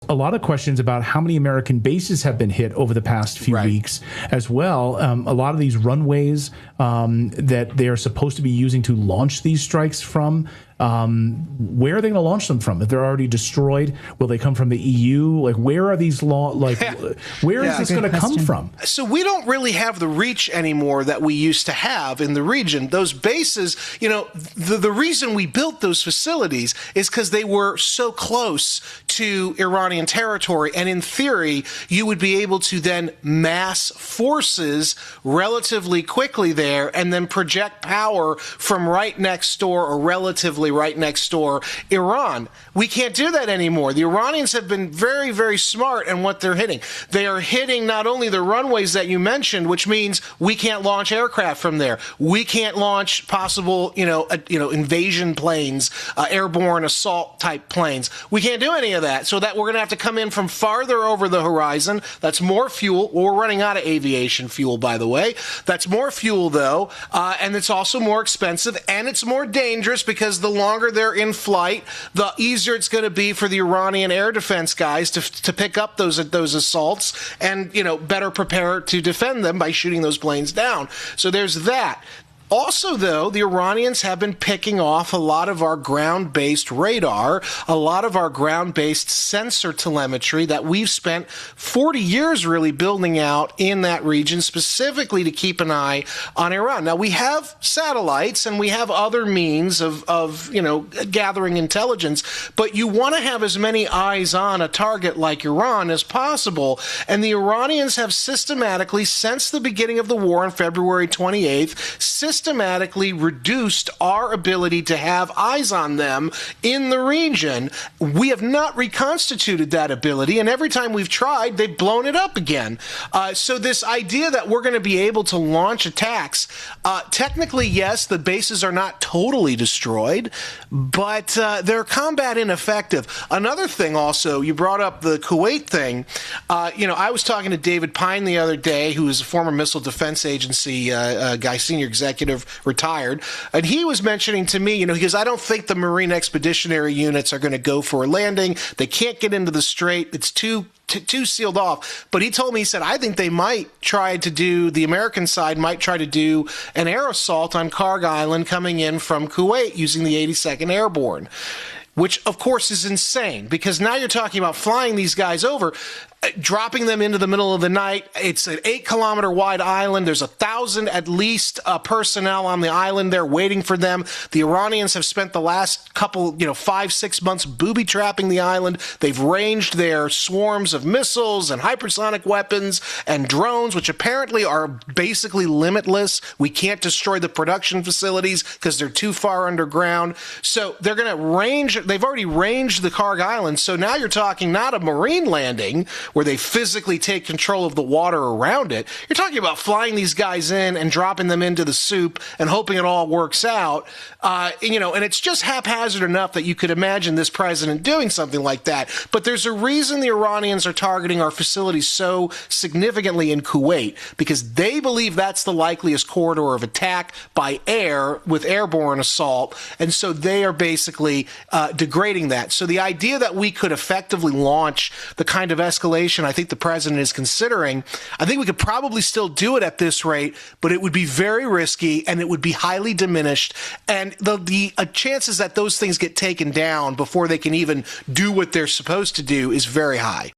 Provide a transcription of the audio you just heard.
a lot of questions about how many American bases have been hit over the past few weeks as well. A lot of these runways that they are supposed to be using to launch these strikes from, where are they going to launch them from? If they're already destroyed, will they come from the EU? Like, where are these where is this going to come from? So we don't really have the reach anymore that we used to have in the region. Those bases, the reason we built those facilities is because they were so close to Iranian territory. And in theory, you would be able to then mass forces relatively quickly there and then project power from right next door or relatively right next door Iran. We can't do that anymore. The Iranians have been very, very smart in what they're hitting. They are hitting not only the runways that you mentioned, which means we can't launch aircraft from there. We can't launch possible, invasion planes, airborne assault type planes. We can't do any of that. So that we're going to have to come in from farther over the horizon. That's more fuel. We're running out of aviation fuel, by the way. That's more fuel, though, and it's also more expensive, and it's more dangerous because the longer they're in flight, the easier it's going to be for the Iranian air defense guys to pick up those assaults and, better prepare to defend them by shooting those planes down. So there's that. Also, though, the Iranians have been picking off a lot of our ground-based radar, a lot of our ground-based sensor telemetry that we've spent 40 years really building out in that region, specifically to keep an eye on Iran. Now, we have satellites and we have other means of gathering intelligence, but you want to have as many eyes on a target like Iran as possible. And the Iranians have systematically, since the beginning of the war on February 28th, systematically reduced our ability to have eyes on them in the region. We have not reconstituted that ability, and every time we've tried, they've blown it up again. So this idea that we're going to be able to launch attacks, technically, yes, the bases are not totally destroyed, but they're combat ineffective. Another thing also, you brought up the Kuwait thing. I was talking to David Pine the other day, who is a former Missile Defense Agency guy, senior executive, retired, and he was mentioning to me, because I don't think the Marine Expeditionary Units are going to go for a landing. They can't get into the strait. It's too sealed off. But he told me, he said, I think they might try to do, the American side might try to do an air assault on Karg Island coming in from Kuwait using the 82nd Airborne, which of course is insane, because now you're talking about flying these guys over, dropping them into the middle of the night. It's an 8-kilometer wide island. There's 1,000 at least personnel on the island there waiting for them. The Iranians have spent the last couple, 5-6 months booby trapping the island. They've ranged their swarms of missiles and hypersonic weapons and drones, which apparently are basically limitless. We can't destroy the production facilities because they're too far underground. So they're going to range. They've already ranged the Karg Island. So now you're talking not a marine landing where they physically take control of the water around it. You're talking about flying these guys in and dropping them into the soup and hoping it all works out. And it's just haphazard enough that you could imagine this president doing something like that. But there's a reason the Iranians are targeting our facilities so significantly in Kuwait, because they believe that's the likeliest corridor of attack by air with airborne assault. And so they are basically degrading that. So the idea that we could effectively launch the kind of escalation I think the president is considering, I think we could probably still do it at this rate, but it would be very risky and it would be highly diminished. And the chances that those things get taken down before they can even do what they're supposed to do is very high.